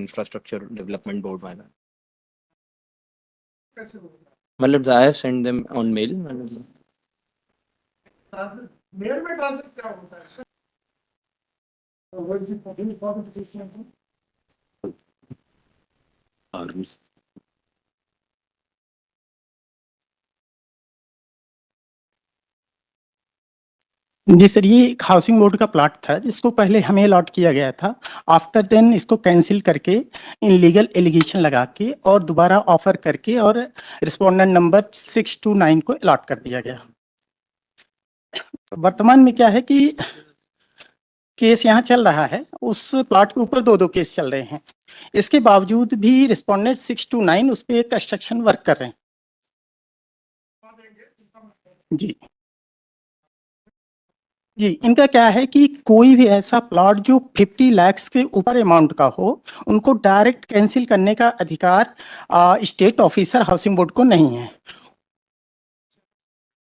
Infrastructure Development Board, my lord. My lords, I have sent them on mail, my lord. Mail में transfer क्या होता है? जी sir, ये एक हाउसिंग बोर्ड का प्लाट था जिसको पहले हमें अलॉट किया गया था। आफ्टर देन इसको कैंसिल करके इनलीगल एलिगेशन लगा के और दोबारा ऑफर करके और रिस्पोंडेंट नंबर 629 को अलॉट कर दिया गया। वर्तमान में क्या है कि केस यहाँ चल रहा है, उस प्लाट के ऊपर दो केस चल रहे हैं। इसके बावजूद भी रिस्पोंडेंट 629 उस पर कंस्ट्रक्शन वर्क कर रहे हैं। जी जी, इनका क्या है कि कोई भी ऐसा प्लॉट जो 50 लाख के ऊपर अमाउंट का हो, उनको डायरेक्ट कैंसिल करने का अधिकार स्टेट ऑफिसर हाउसिंग बोर्ड को नहीं है।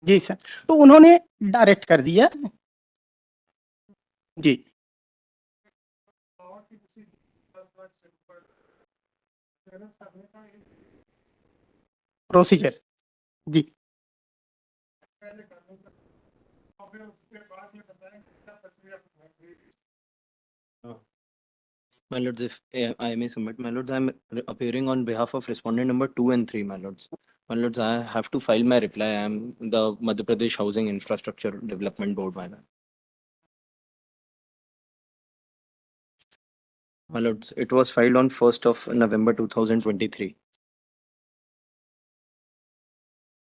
जी सर, तो उन्होंने डायरेक्ट कर दिया। जी प्रोसीजर। जी My lords, if I may submit, my lords, I am appearing on behalf of respondent number 2 and 3, my lords. My lords, I have to file my reply. I am the Madhya Pradesh Housing Infrastructure Development Board, my lord. My lords, it was filed on 1st of November 2023.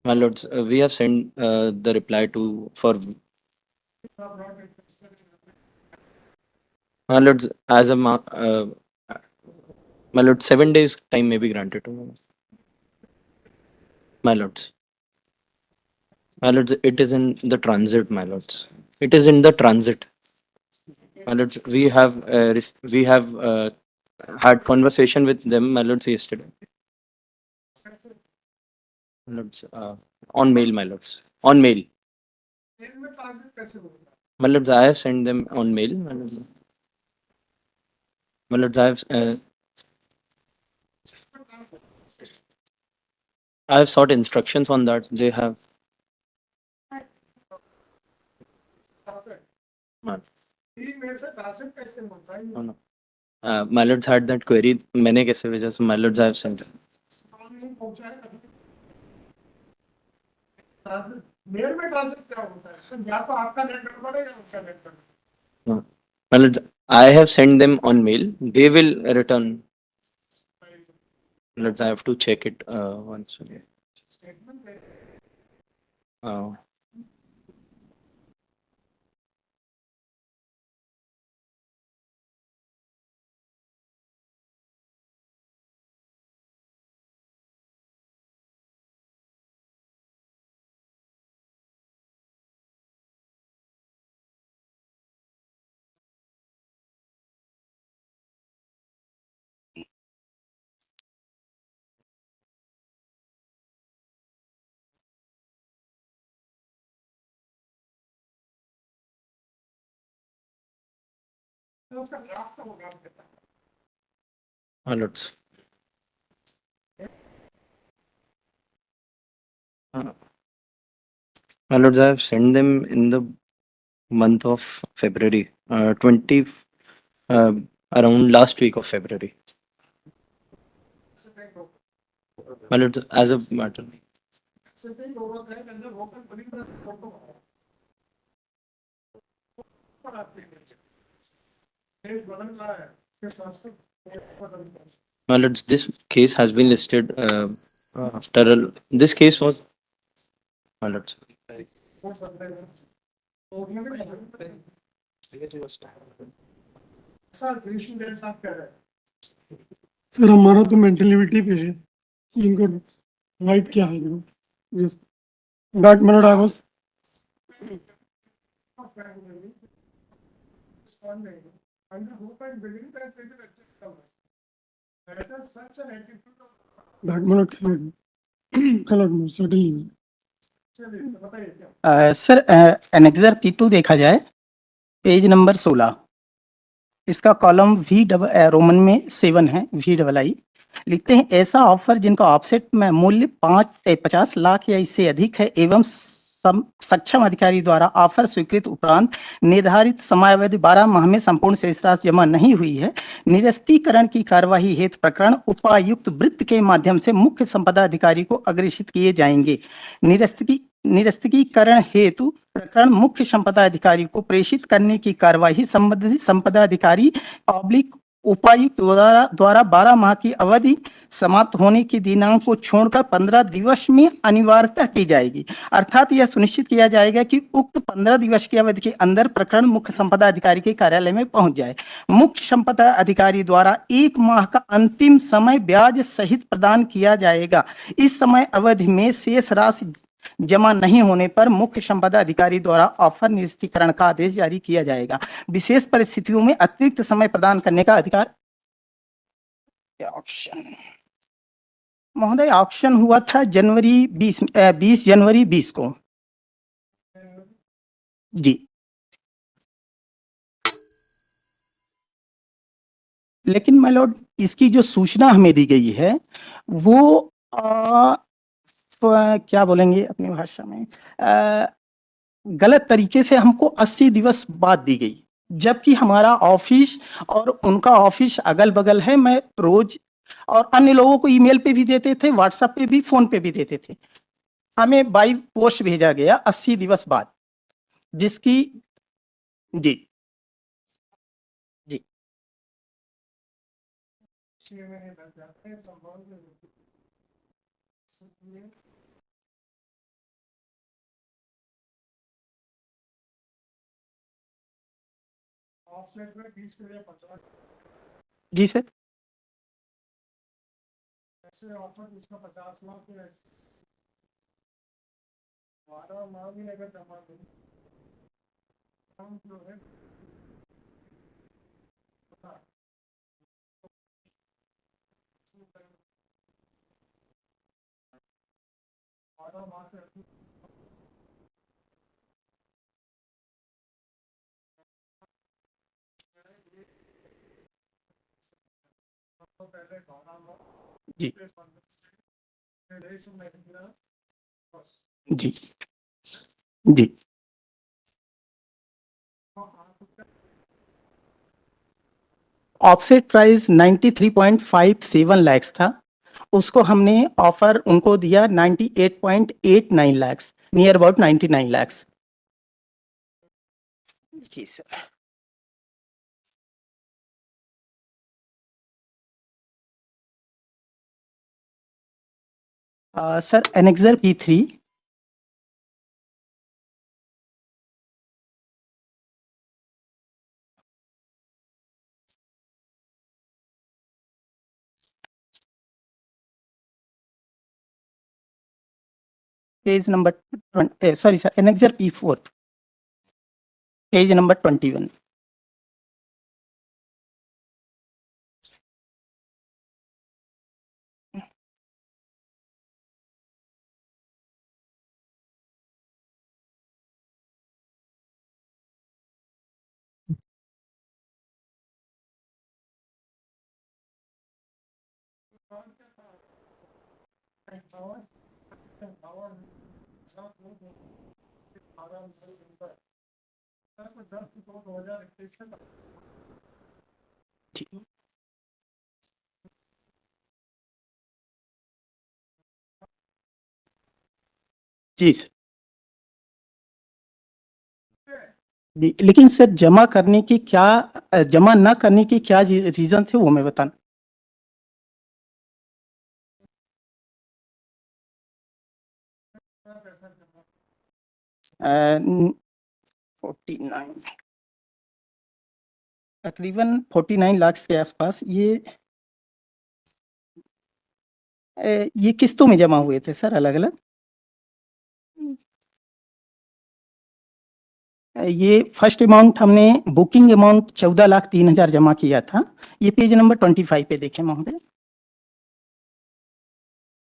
My lords, we have sent the reply to for. My lords, as a my lords, 7 days time may be granted to me. My lords. My lords, it is in the transit, my lords. It is in the transit. My lords, we have had conversation with them, my lords, yesterday. My lords, on mail, my lords. On mail. My lords, I have sent them on mail. My lords, my lords, I have sought instructions on that. They have. No, no. My lords had that query. मैंने कैसे भेजा? So my lords, I have sent them. Mail में transfer क्या होता है? या तो आपका नेट गड़बड़ है या उसका नेट गड़बड़ है। No. My lords, I have sent them on mail. They will return. My lords, I have to check it once again. तो उसका ड्राफ्ट होगा आपके पास। My lords. My lords, I have sent them in the month of February, 20, around last week of February. My lords, as a matter. My lords, this case has been listed after this case was. My lords. Sir हमारा तो mentality पे है कि इनको right क्या है just that minute I was that minute cannot certainly sir annexure P2 देखा जाए, पेज नंबर 16। इसका कॉलम रोमन में 7 है, VII। लिखते हैं ऐसा ऑफर जिनका ऑफसेट में मूल्य 50 लाख या इससे अधिक है एवं सक्षम अधिकारी द्वारा ऑफर स्वीकृत उपरांत निर्धारित समयावधि 12 माह में संपूर्ण शेष राशि जमा नहीं हुई है, निरस्तीकरण की कार्यवाही हेतु प्रकरण उपायुक्त वृत्त के माध्यम से मुख्य संपदा अधिकारी को अग्रेषित किए जाएंगे। निरस्तीकरण हेतु प्रकरण मुख्य संपदा अधिकारी को प्रेषित करने की कार्यवाही संबंधित संपदा अधिकारी उपायुक्त द्वारा 12 माह की अवधि समाप्त होने के दिनांक को छोड़कर 15 दिवस में अनिवार्यता की जाएगी। अर्थात यह सुनिश्चित किया जाएगा कि उक्त 15 दिवस की अवधि के अंदर प्रकरण मुख्य संपदा अधिकारी के कार्यालय में पहुंच जाए। मुख्य संपदा अधिकारी द्वारा 1 माह का अंतिम समय ब्याज सहित प्रदान किया जाएगा। इस समय अवधि में शेष राशि जमा नहीं होने पर मुख्य संपदा अधिकारी द्वारा ऑफर निरस्तीकरण का आदेश जारी किया जाएगा। विशेष परिस्थितियों में अतिरिक्त समय प्रदान करने का अधिकार। ऑक्शन महोदय, ऑक्शन हुआ था 20 जनवरी 20 को जी। लेकिन माय लॉर्ड, इसकी जो सूचना हमें दी गई है वो क्या बोलेंगे अपनी भाषा में, गलत तरीके से हमको 80 दिवस बाद दी गई, जबकि हमारा ऑफिस और उनका ऑफिस अगल बगल है। मैं रोज और अन्य लोगों को ईमेल पे भी देते थे, व्हाट्सएप पे भी, फोन पे भी देते थे। हमें बाई पोस्ट भेजा गया 80 दिवस बाद, जिसकी जी जी जी सर। ऑफर इसका 50 लाख 12 माह भी अगर जमा जो है जी जी जी। ऑफसेट प्राइस 93.57 लाख था, उसको हमने ऑफर उनको दिया 98.89 लाख, नियर अबाउट 99 लाख। जी sir. Sir annexure P3। Page number 20, sorry sir, annexure P4, page number 21। जी सर। लेकिन सर जमा करने की क्या, जमा ना करने की क्या रीजन थे वो मैं बताना। 49, तकरीबन 49 लाख के आसपास ये किस्तों में जमा हुए थे सर, अलग अलग। ये फर्स्ट अमाउंट हमने बुकिंग अमाउंट 14,03,000 जमा किया था। ये पेज नंबर 25 पे देखें महोदय,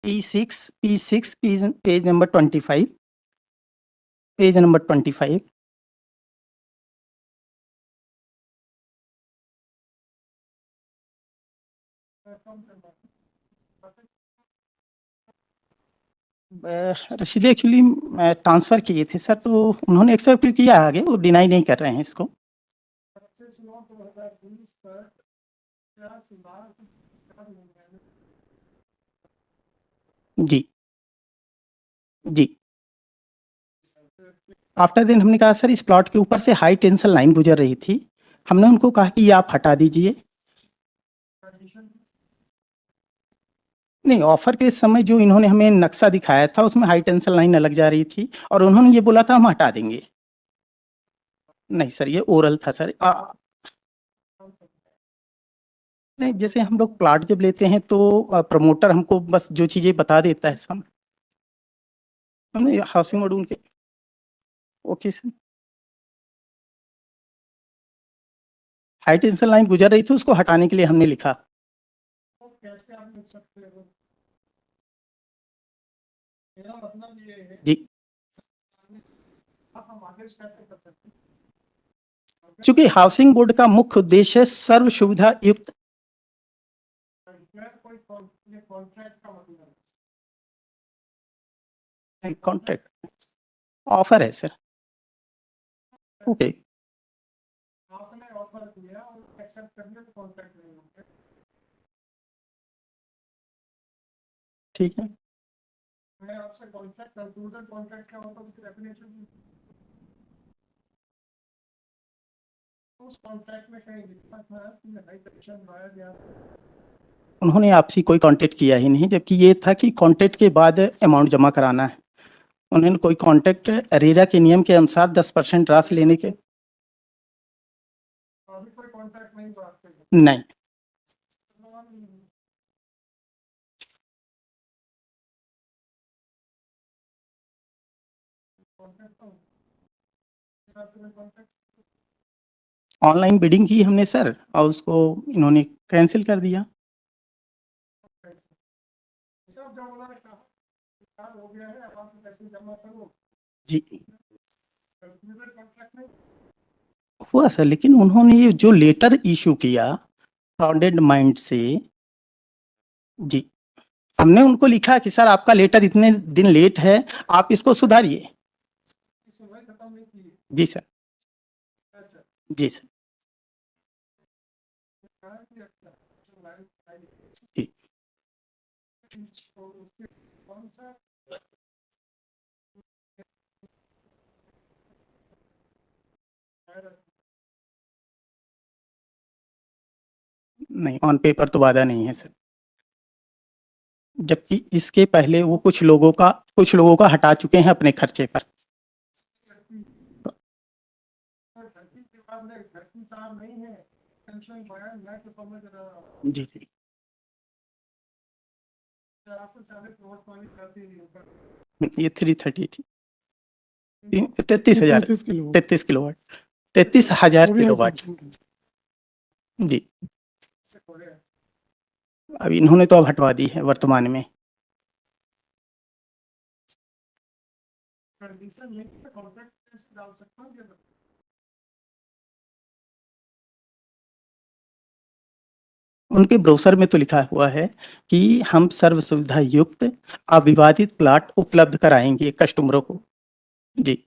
P6 page number 25, page number 25। रसीद एक्चुअली ट्रांसफर किए थे सर, तो उन्होंने एक्सेप्ट किया है, आगे वो डिनाई नहीं कर रहे हैं इसको। जी जी। आफ्टर देन हमने कहा सर इस प्लॉट के ऊपर से हाई टेंशन लाइन गुजर रही थी, हमने उनको कहा कि ये आप हटा दीजिए। नहीं, ऑफर के समय जो इन्होंने हमें नक्शा दिखाया था उसमें हाई टेंशन लाइन अलग जा रही थी और उन्होंने ये बोला था हम हटा देंगे। नहीं सर, ये ओरल था सर। नहीं, जैसे हम लोग प्लाट जब लेते हैं तो प्रमोटर हमको बस जो चीजें बता देता है सब, हमने हाउसिंग बोर्ड उनके। Okay sir. High tension line गुजर रही थी, उसको हटाने के लिए हमने लिखा। जी, चूंकि हाउसिंग बोर्ड का मुख्य उद्देश्य सर्व सुविधा युक्त। कॉन्ट्रैक्ट ऑफर है सर। ओके, ठीक है। उन्होंने आपसे कोई कांटेक्ट किया ही नहीं, जबकि ये था कि कांटेक्ट के बाद अमाउंट जमा कराना है। उन्होंने कोई कांटेक्ट रेरा के नियम के अनुसार 10% राशि लेने के नहीं। ऑनलाइन बिडिंग की हमने सर, और उसको इन्होंने कैंसिल कर दिया। जी हुआ सर, लेकिन उन्होंने ये जो लेटर इशू किया फ्रॉडेड माइंड से, जी हमने उनको लिखा कि सर आपका लेटर इतने दिन लेट है, आप इसको सुधारिए। जी सर, जी सर, जी। नहीं, ऑन पेपर तो वादा नहीं है सर, जबकि इसके पहले वो कुछ लोगों का हटा चुके हैं अपने खर्चे पर। जी जी। ये 330 थी, 33,000, 33 किलो 33 किलोवाट, 33,000 वो भी किलोवाट। हम जी, अब इन्होंने तो अब हटवा दी है वर्तमान में। उनके ब्रोशर में तो लिखा हुआ है कि हम सर्व सुविधा युक्त अविवादित प्लाट उपलब्ध कराएंगे कस्टमरों को। जी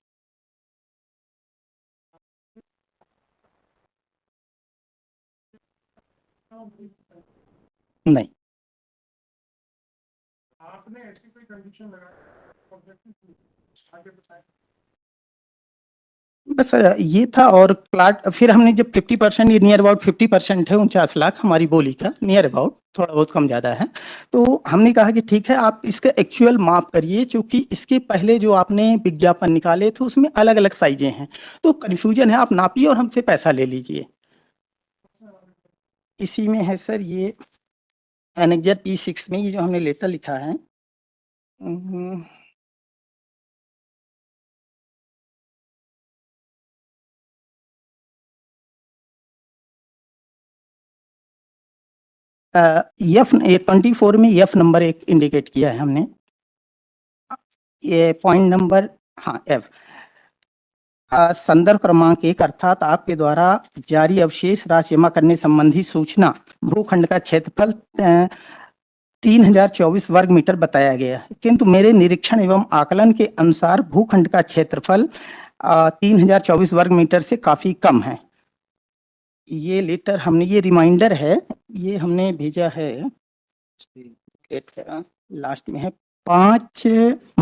नहीं, आपने ऐसी कोई कंडीशन बस ये था। और प्लाट फिर हमने जब 50%, ये नियर अबाउट 50% है, 49 लाख हमारी बोली का, नियर अबाउट, थोड़ा बहुत कम ज़्यादा है। तो हमने कहा कि ठीक है आप इसका एक्चुअल माप करिए, क्योंकि इसके पहले जो आपने विज्ञापन निकाले थे उसमें अलग अलग साइजें हैं, तो कन्फ्यूजन है, आप नापिए और हमसे पैसा ले लीजिए। इसी में है सर ये एनेक्जर P6 में ये जो हमने लेटर लिखा है, F 24 में F नंबर एक इंडिकेट किया है हमने, ये पॉइंट नंबर, हाँ F, संदर्भ क्रमांक 1 अर्थात आपके द्वारा जारी अवशेष राशि जमा करने संबंधी सूचना भूखंड का क्षेत्रफल 3024 वर्ग मीटर बताया गया है, किंतु मेरे निरीक्षण एवं आकलन के अनुसार भूखंड का क्षेत्रफल 3024 वर्ग मीटर से काफी कम है। ये लेटर हमने, ये रिमाइंडर है, ये हमने भेजा है, लास्ट में है 5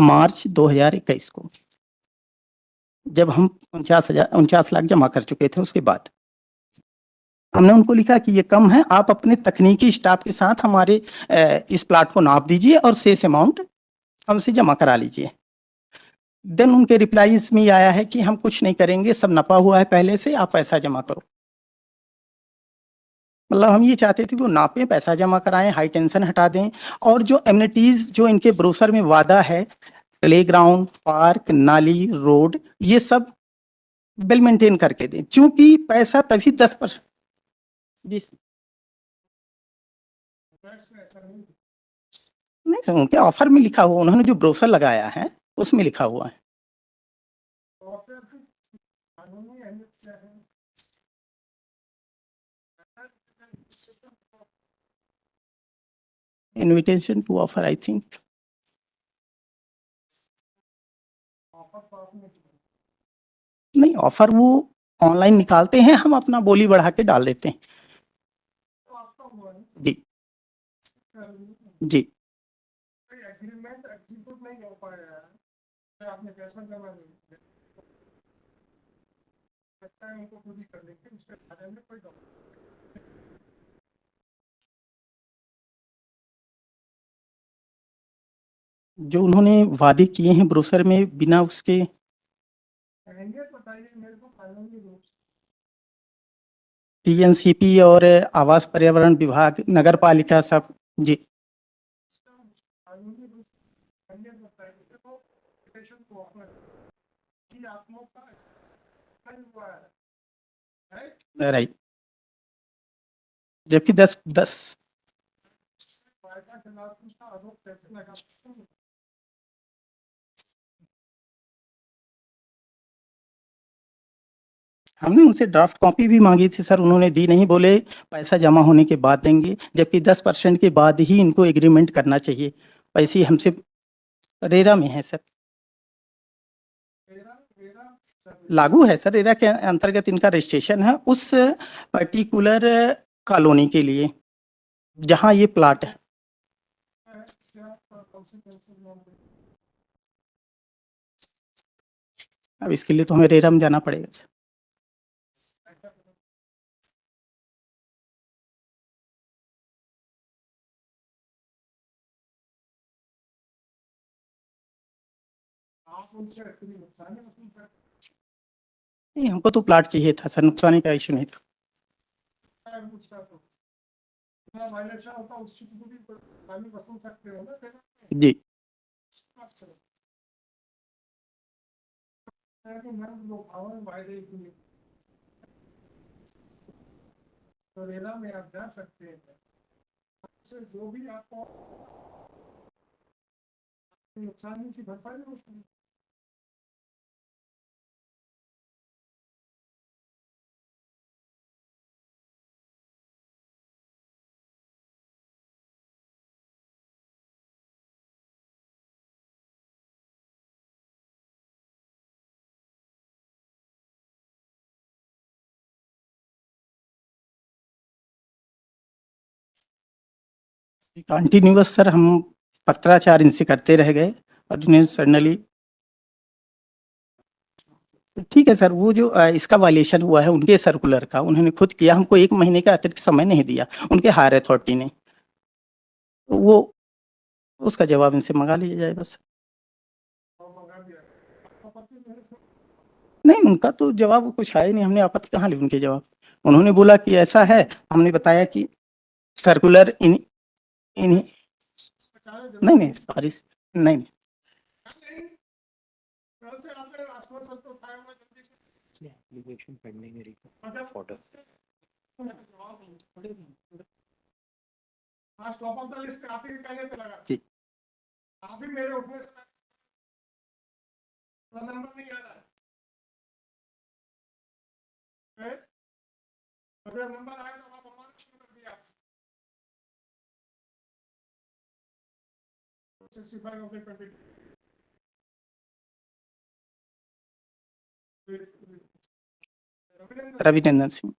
मार्च 2021 को, जब हम 49 लाख जमा कर चुके थे। उसके बाद हमने उनको लिखा कि ये कम है, आप अपने तकनीकी स्टाफ के साथ हमारे इस प्लाट को नाप दीजिए और शेष अमाउंट हमसे जमा करा लीजिए। देन उनके रिप्लाई इसमें ये आया है कि हम कुछ नहीं करेंगे, सब नपा हुआ है पहले से, आप पैसा जमा करो। मतलब हम ये चाहते थे कि वो नापें, पैसा जमा कराएं, हाई टेंशन हटा दें, और जो एमिनिटीज जो इनके ब्रोशर में वादा है, प्लेग्राउंड, पार्क, नाली, रोड, ये सब वेल मेंटेन करके दें, चूंकि पैसा तभी 10%। जी नहीं सर, उनके ऑफर में लिखा हुआ, उन्होंने जो ब्रोशर लगाया है उसमें लिखा हुआ है। Invitation to offer, I think. नहीं, ऑफर वो ऑनलाइन निकालते हैं, हम अपना बोली बढ़ा के डाल देते हैं। जी जी एग्रीमेंट एग्जीक्यूट नहीं हो पाया है, आपने पैसा जमा नहीं किया, लगता है उनको पूरी करने की उसके बारे में कोई जो उन्होंने वादे किए हैं ब्रोशर में, बिना उसके बताइए मेरे को फाइनली रूप टीएनसीपी और आवास पर्यावरण विभाग, नगर पालिका सब। जी कानूनी रूप से बताइए तो एप्लीकेशन को ऑफर कि आप लोग का हुआ है, राइट, जबकि 10 वायदा के खिलाफ उसका आरोप कैसे लगा सकते हैं? हमने उनसे ड्राफ्ट कॉपी भी मांगी थी सर, उन्होंने दी नहीं, बोले पैसा जमा होने के बाद देंगे, जबकि 10% के बाद ही इनको एग्रीमेंट करना चाहिए। पैसे हमसे रेरा में है सर, लागू है सर, रेरा के अंतर्गत इनका रजिस्ट्रेशन है उस पर्टिकुलर कॉलोनी के लिए जहां ये प्लाट है। अब इसके लिए तो हमें रेरा में जाना पड़ेगा सर। आप उनसे एक्चुअली नुकसान है वसूल कर नहीं, हमको तो प्लाट चाहिए था सर, नुकसान का इशू नहीं था। है उसका तो इतना वायलेशन होता है उस चीज को भी पानी वसूल सकते हो ना फिर जी कि हम लोग और वायदे के लिए तो रेरा में आप जा सकते हैं, उससे जो भी आपको नुकसान की भरपाई हो सकती है। कंटिन्यूअस सर, हम पत्राचार इनसे करते रह गए और इन्हें सडनली, ठीक है सर, वो जो इसका वायलेशन हुआ है उनके सर्कुलर का, उन्होंने खुद किया, हमको 1 महीने का अतिरिक्त समय नहीं दिया उनके हायर अथॉरिटी ने, तो वो उसका जवाब इनसे मंगा लिया जाए बस। और मंगा दिया आपत्ति मेरे से नहीं, उनका तो जवाब कुछ है ही नहीं, हमने आपत्ति कहाँ ली उनके जवाब। उन्होंने बोला कि ऐसा है, हमने बताया कि सर्कुलर इन इन नहीं नहीं सॉरी, नहीं नहीं कल से आपने आश्वासन तो उठाया हुआ जल्दी से एप्लीकेशन पेंडिंग है, अच्छा फोटो हाँ टॉप ऑफ द लिस्ट पे आप ही पहले पे लगा जी। आप ही मेरे उठने से नंबर नहीं आ रहा है अगर नंबर आया तो आप हमारा शुरू कर दिया 65 of the 20. Ravinandan Singh.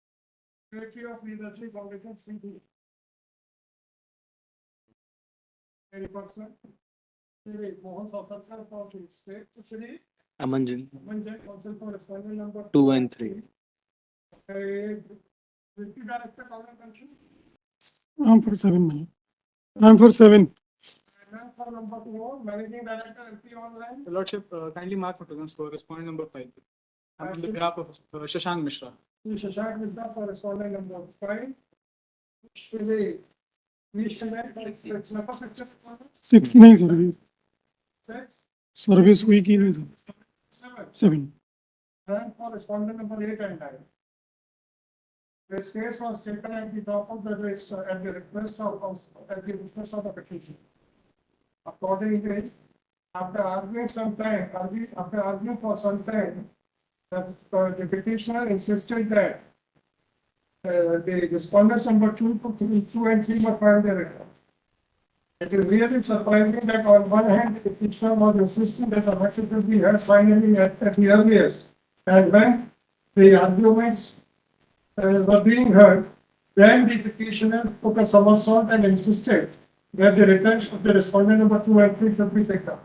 Secretary of Leadership Foundation, CD. Any person? Shri Mohan Satarkar for the state, Shri Amanjan, Manjay, council for respondent number 2 and 3. Deputy Director, Government Pension. I'm for 7. I'm for 7. And for number 2, Managing Director, MP Online. Your Lordship, kindly mark for presence for respondent number 5. I'm on the behalf of Shashank Mishra. Shashank Mishra for respondent number 5. Shri Vishnu, it's number 6. 6 नहीं service 6, service हुई कि नहीं 7. 7. And for respondent number 8 and 9. This case was taken at the top of the list at the request of the petition. Accordingly, after arguing for some time, the petitioner insisted that the respondents number 2 and 3 were filed therein. It is really surprising that on one hand, the petitioner was insisting that the matter should be heard finally at the earliest, and when the arguments were being heard, then the petitioner took a somersault and insisted that the return of the respondent number 2 and 3 should be taken up.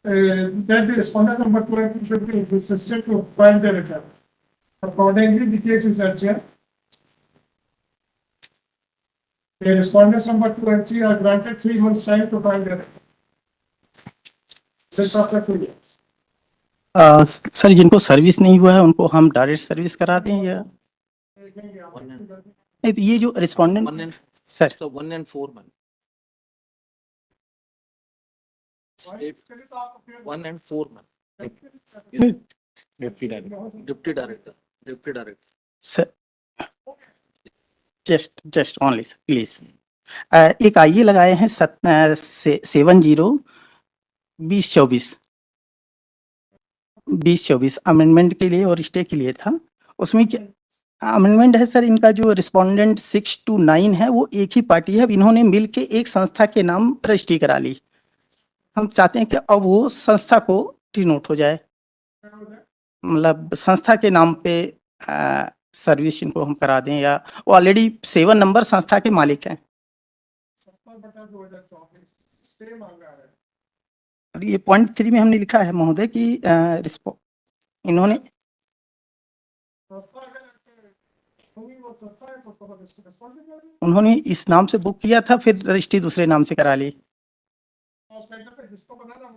That the respondent number 2 and 3 should be insisted to file the return. Accordingly, the case is adjourned. The respondents number 2 and 3 are granted 3 months time to file their return. This after 2 years. Sir जिनको service नहीं हुआ है उनको हम direct service करा दें या नहीं, तो ये जो respondent 1 and sir so 1 and 4 man. State 1 and 4 man. Deputy director. Sir just only sir please. एक आइए लगाए हैं 2024 अमेंडमेंट के लिए और स्टे के लिए था। उसमें क्या अमेंडमेंट है सर, इनका जो रिस्पोंडेंट 6 to 9 है वो एक ही पार्टी है। अब इन्होंने मिल के एक संस्था के नाम रजिस्ट्री करा ली। हम चाहते हैं कि अब वो संस्था को डिनोट हो जाए, मतलब संस्था के नाम पे सर्विस इनको हम करा दें, या वो ऑलरेडी 7 नंबर संस्था के मालिक हैं। 17/2024 मांगा है। और ये पॉइंट 3 में हमने लिखा है महोदय कि इन्होंने उन्होंने इस नाम से बुक किया था, फिर रजिस्ट्री दूसरे नाम से करा ली। जिसको बनाना